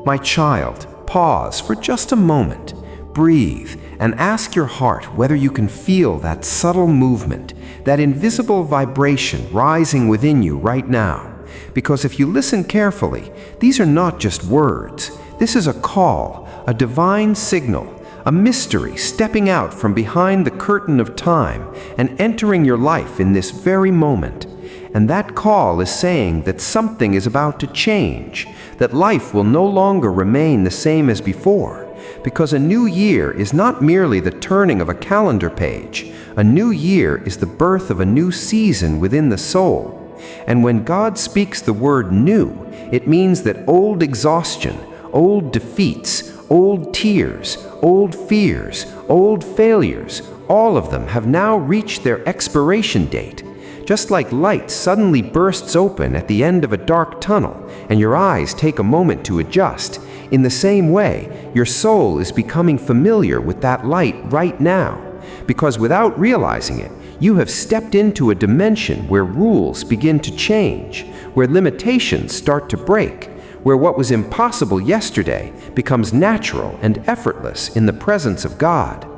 My child, pause for just a moment. Breathe and ask your heart whether you can feel that subtle movement, that invisible vibration rising within you right now. Because if you listen carefully, these are not just words. This is a call, a divine signal, a mystery stepping out from behind the curtain of time and entering your life in this very moment. And that call is saying that something is about to change, that life will no longer remain the same as before. Because a new year is not merely the turning of a calendar page. A new year is the birth of a new season within the soul. And when God speaks the word new, it means that old exhaustion, old defeats, old tears, old fears, old failures, all of them have now reached their expiration date. Just like light suddenly bursts open at the end of a dark tunnel and your eyes take a moment to adjust, in the same way, your soul is becoming familiar with that light right now. Because without realizing it, you have stepped into a dimension where rules begin to change, where limitations start to break, where what was impossible yesterday becomes natural and effortless in the presence of God.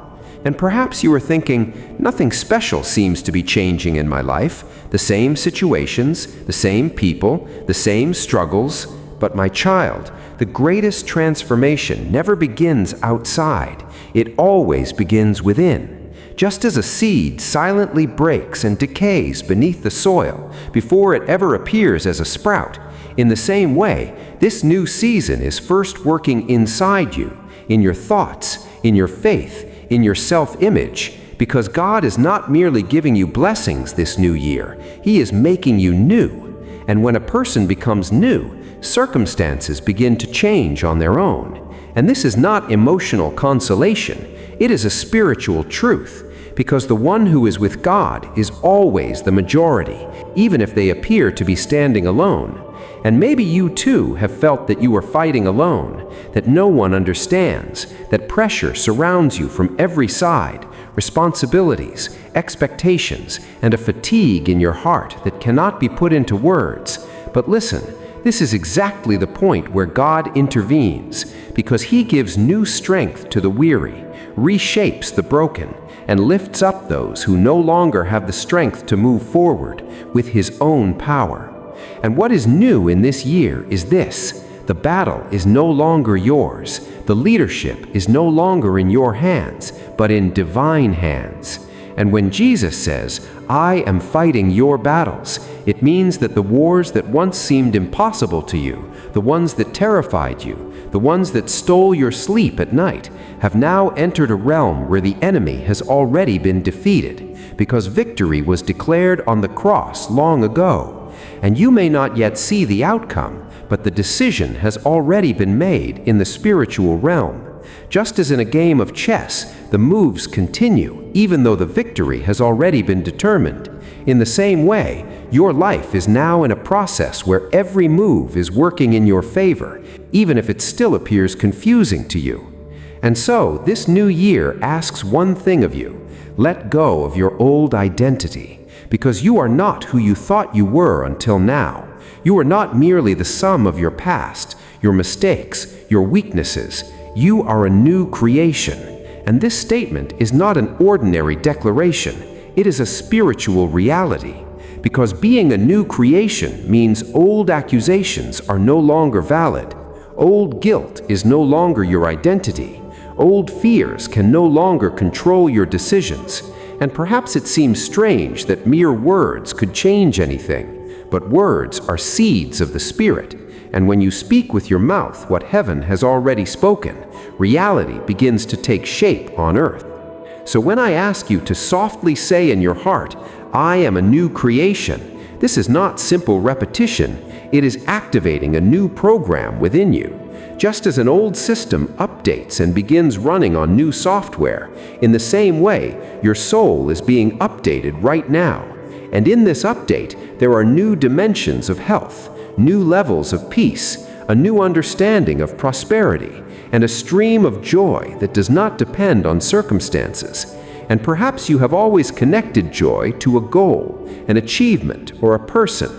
And perhaps you are thinking, nothing special seems to be changing in my life, the same situations, the same people, the same struggles. But my child, the greatest transformation never begins outside, it always begins within. Just as a seed silently breaks and decays beneath the soil before it ever appears as a sprout, in the same way, this new season is first working inside you, in your thoughts, in your faith, in your self-image, because God is not merely giving you blessings this new year, He is making you new. And when a person becomes new, circumstances begin to change on their own. And this is not emotional consolation, it is a spiritual truth, because the one who is with God is always the majority, even if they appear to be standing alone. And maybe you too have felt that you are fighting alone, that no one understands, that pressure surrounds you from every side, responsibilities, expectations, and a fatigue in your heart that cannot be put into words. But listen, this is exactly the point where God intervenes, because He gives new strength to the weary, reshapes the broken, and lifts up those who no longer have the strength to move forward with His own power. And what is new in this year is this: the battle is no longer yours, the leadership is no longer in your hands, but in divine hands. And when Jesus says, "I am fighting your battles," it means that the wars that once seemed impossible to you, the ones that terrified you, the ones that stole your sleep at night, have now entered a realm where the enemy has already been defeated, because victory was declared on the cross long ago. And you may not yet see the outcome, but the decision has already been made in the spiritual realm. Just as in a game of chess, the moves continue, even though the victory has already been determined. In the same way, your life is now in a process where every move is working in your favor, even if it still appears confusing to you. And so, this new year asks one thing of you: let go of your old identity, because you are not who you thought you were until now. You are not merely the sum of your past, your mistakes, your weaknesses. You are a new creation. And this statement is not an ordinary declaration. It is a spiritual reality. Because being a new creation means old accusations are no longer valid. Old guilt is no longer your identity. Old fears can no longer control your decisions. And perhaps it seems strange that mere words could change anything. But words are seeds of the Spirit. And when you speak with your mouth what heaven has already spoken, reality begins to take shape on earth. So when I ask you to softly say in your heart, "I am a new creation," this is not simple repetition. It is activating a new program within you. Just as an old system updates and begins running on new software, in the same way, your soul is being updated right now. And in this update, there are new dimensions of health, new levels of peace, a new understanding of prosperity, and a stream of joy that does not depend on circumstances. And perhaps you have always connected joy to a goal, an achievement, or a person.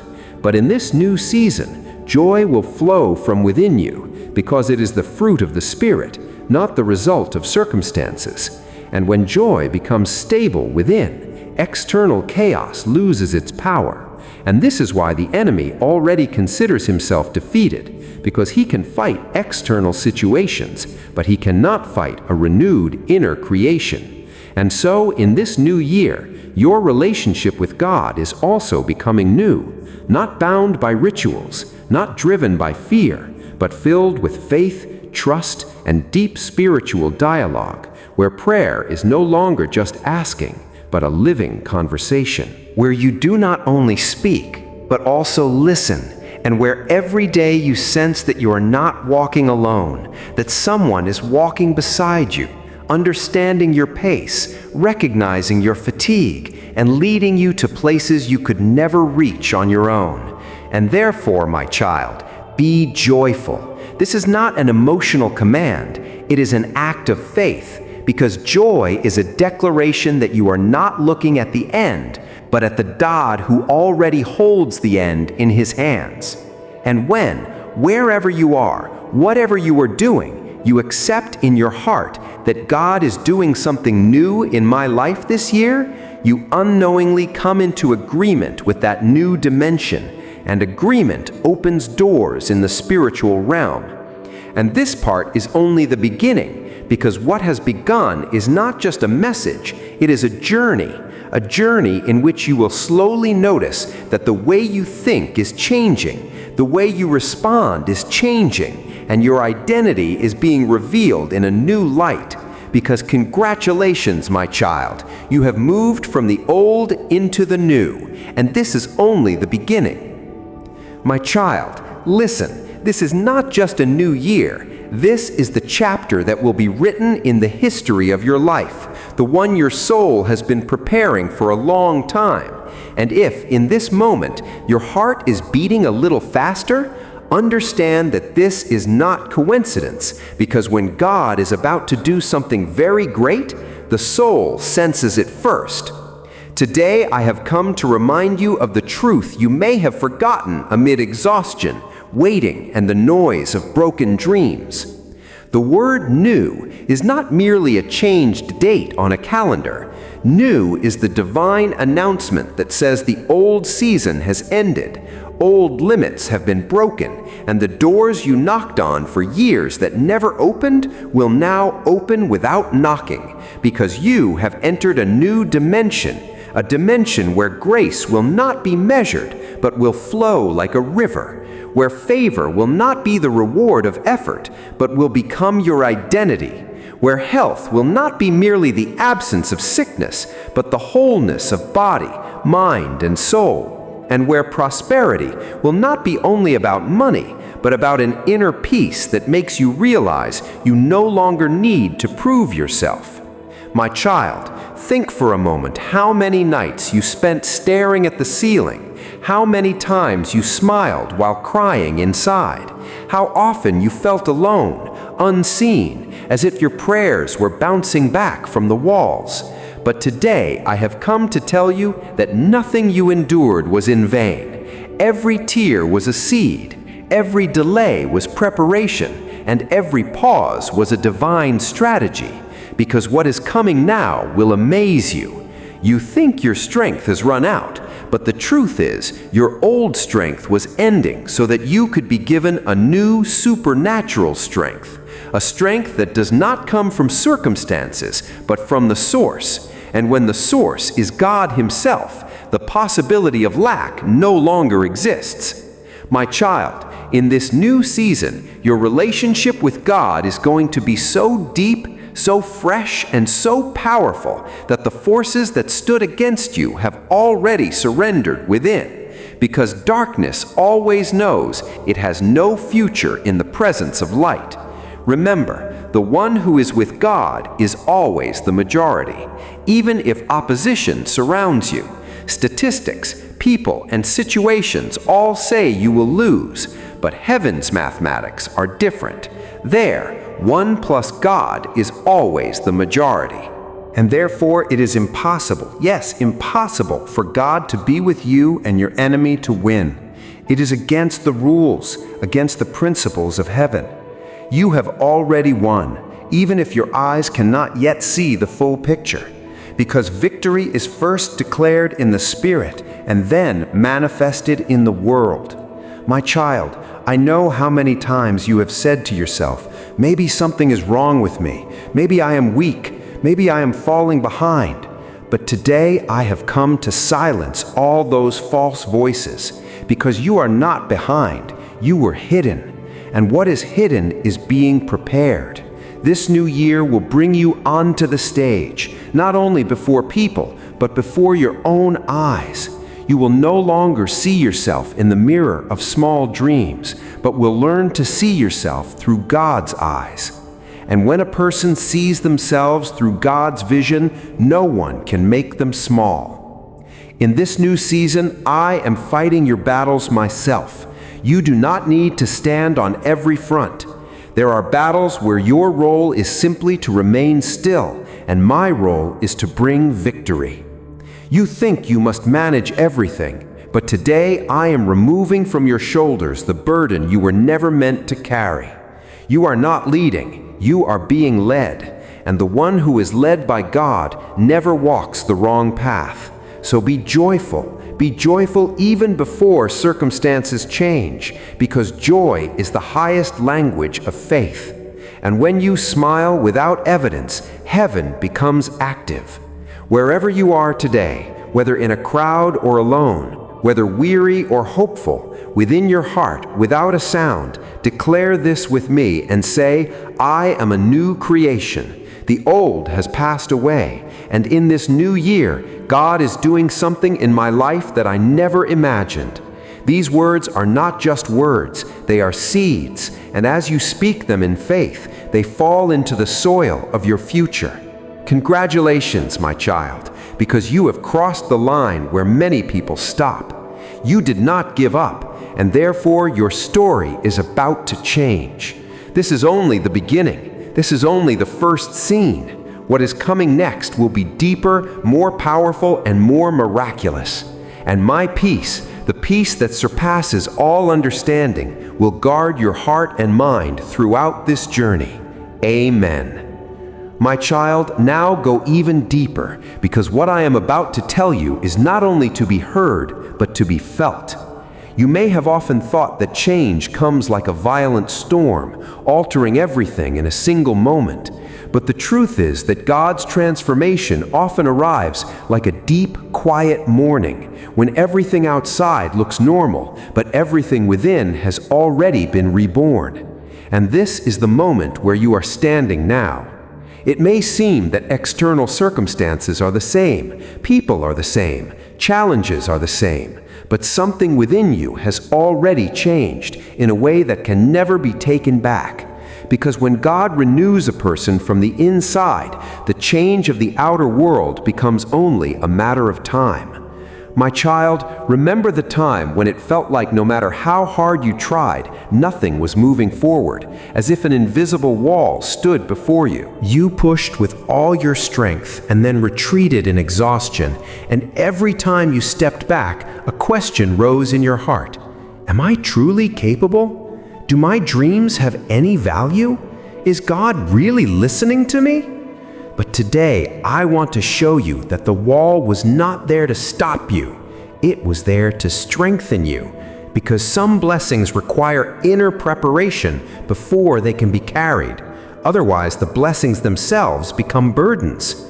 But in this new season, Joy will flow from within you because it is the fruit of the Spirit, not the result of circumstances. And when joy becomes stable within, external chaos loses its power. And this is why the enemy already considers himself defeated, because he can fight external situations, but he cannot fight a renewed inner creation. And so, in this new year, your relationship with God is also becoming new, not bound by rituals, not driven by fear, but filled with faith, trust, and deep spiritual dialogue, where prayer is no longer just asking, but a living conversation, where you do not only speak, but also listen, and where every day you sense that you are not walking alone, that someone is walking beside you, understanding your pace, recognizing your fatigue, and leading you to places you could never reach on your own. And therefore, my child, be joyful. This is not an emotional command, it is an act of faith, because joy is a declaration that you are not looking at the end, but at the God who already holds the end in his hands. And when, wherever you are, whatever you are doing, you accept in your heart that God is doing something new in my life this year, you unknowingly come into agreement with that new dimension, and agreement opens doors in the spiritual realm. And this part is only the beginning, because what has begun is not just a message, it is a journey in which you will slowly notice that the way you think is changing, the way you respond is changing, and your identity is being revealed in a new light. Because congratulations, my child, you have moved from the old into the new, and this is only the beginning. My child, listen, this is not just a new year. This is the chapter that will be written in the history of your life, the one your soul has been preparing for a long time. And if, in this moment, your heart is beating a little faster, understand that this is not coincidence, because when God is about to do something very great, the soul senses it first. Today, I have come to remind you of the truth you may have forgotten amid exhaustion, waiting, and the noise of broken dreams. The word new is not merely a changed date on a calendar. New is the divine announcement that says the old season has ended, old limits have been broken, and the doors you knocked on for years that never opened will now open without knocking, because you have entered a new dimension, a dimension where grace will not be measured, but will flow like a river, where favor will not be the reward of effort, but will become your identity, where health will not be merely the absence of sickness, but the wholeness of body, mind, and soul, and where prosperity will not be only about money, but about an inner peace that makes you realize you no longer need to prove yourself. My child, think for a moment how many nights you spent staring at the ceiling, how many times you smiled while crying inside, how often you felt alone, unseen, as if your prayers were bouncing back from the walls. But today I have come to tell you that nothing you endured was in vain. Every tear was a seed, every delay was preparation, and every pause was a divine strategy. Because what is coming now will amaze you. You think your strength has run out, but the truth is your old strength was ending so that you could be given a new supernatural strength, a strength that does not come from circumstances, but from the source. And when the source is God Himself, the possibility of lack no longer exists. My child, in this new season, your relationship with God is going to be so deep, so fresh, and so powerful that the forces that stood against you have already surrendered within, because darkness always knows it has no future in the presence of light. Remember, the one who is with God is always the majority, even if opposition surrounds you. Statistics, people, and situations all say you will lose, but heaven's mathematics are different. There, 1 plus God is always the majority. And therefore it is impossible, yes, impossible, for God to be with you and your enemy to win. It is against the rules, against the principles of heaven. You have already won, even if your eyes cannot yet see the full picture, because victory is first declared in the Spirit and then manifested in the world. My child, I know how many times you have said to yourself, maybe something is wrong with me, maybe I am weak, maybe I am falling behind. But today I have come to silence all those false voices, because you are not behind, you were hidden. And what is hidden is being prepared. This new year will bring you onto the stage, not only before people, but before your own eyes. You will no longer see yourself in the mirror of small dreams, but will learn to see yourself through God's eyes. And when a person sees themselves through God's vision, no one can make them small. In this new season, I am fighting your battles myself. You do not need to stand on every front. There are battles where your role is simply to remain still, and my role is to bring victory. You think you must manage everything, but today I am removing from your shoulders the burden you were never meant to carry. You are not leading, you are being led, and the one who is led by God never walks the wrong path. So be joyful even before circumstances change, because joy is the highest language of faith. And when you smile without evidence, heaven becomes active. Wherever you are today, whether in a crowd or alone, whether weary or hopeful, within your heart, without a sound, declare this with me and say, I am a new creation. The old has passed away, and in this new year, God is doing something in my life that I never imagined. These words are not just words, they are seeds, and as you speak them in faith, they fall into the soil of your future. Congratulations, my child, because you have crossed the line where many people stop. You did not give up, and therefore your story is about to change. This is only the beginning. This is only the first scene. What is coming next will be deeper, more powerful, and more miraculous. And my peace, the peace that surpasses all understanding, will guard your heart and mind throughout this journey. Amen. My child, now go even deeper, because what I am about to tell you is not only to be heard, but to be felt. You may have often thought that change comes like a violent storm, altering everything in a single moment. But the truth is that God's transformation often arrives like a deep, quiet morning, when everything outside looks normal, but everything within has already been reborn. And this is the moment where you are standing now. It may seem that external circumstances are the same, people are the same, challenges are the same, but something within you has already changed in a way that can never be taken back. Because when God renews a person from the inside, the change of the outer world becomes only a matter of time. My child, remember the time when it felt like no matter how hard you tried, nothing was moving forward, as if an invisible wall stood before you. You pushed with all your strength and then retreated in exhaustion, and every time you stepped back, a question rose in your heart. Am I truly capable? Do my dreams have any value? Is God really listening to me? But today, I want to show you that the wall was not there to stop you. It was there to strengthen you, because some blessings require inner preparation before they can be carried. Otherwise, the blessings themselves become burdens.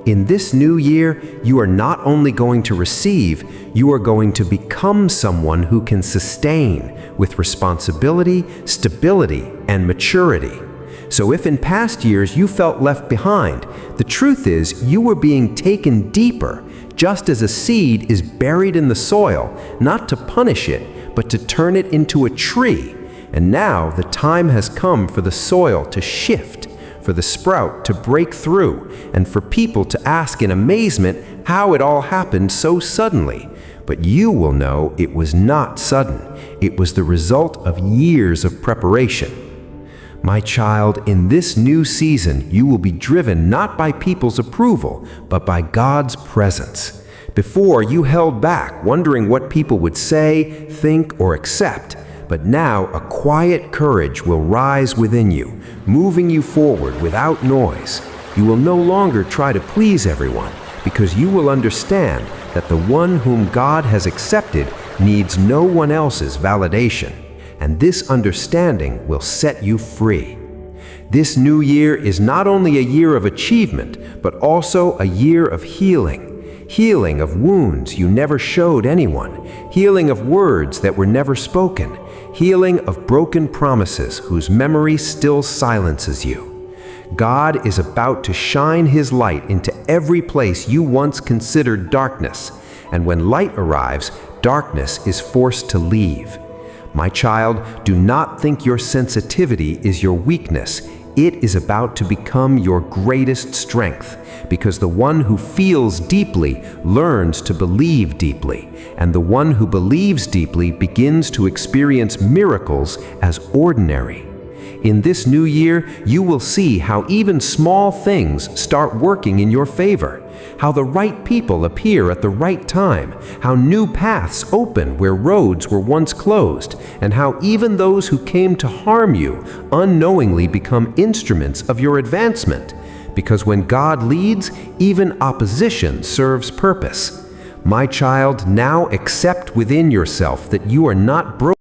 In this new year, you are not only going to receive, you are going to become someone who can sustain with responsibility, stability, and maturity. So if in past years you felt left behind, the truth is you were being taken deeper, just as a seed is buried in the soil, not to punish it, but to turn it into a tree. And now the time has come for the soil to shift, for the sprout to break through, and for people to ask in amazement how it all happened so suddenly. But you will know it was not sudden. It was the result of years of preparation. My child, in this new season, you will be driven not by people's approval, but by God's presence. Before, you held back, wondering what people would say, think, or accept. But now, a quiet courage will rise within you, moving you forward without noise. You will no longer try to please everyone, because you will understand that the one whom God has accepted needs no one else's validation. And this understanding will set you free. This new year is not only a year of achievement, but also a year of healing. Healing of wounds you never showed anyone. Healing of words that were never spoken. Healing of broken promises whose memory still silences you. God is about to shine His light into every place you once considered darkness. And when light arrives, darkness is forced to leave. My child, do not think your sensitivity is your weakness. It is about to become your greatest strength, because the one who feels deeply learns to believe deeply, and the one who believes deeply begins to experience miracles as ordinary. In this new year, you will see how even small things start working in your favor, how the right people appear at the right time, how new paths open where roads were once closed, and how even those who came to harm you unknowingly become instruments of your advancement. Because when God leads, even opposition serves purpose. My child, now accept within yourself that you are not broken.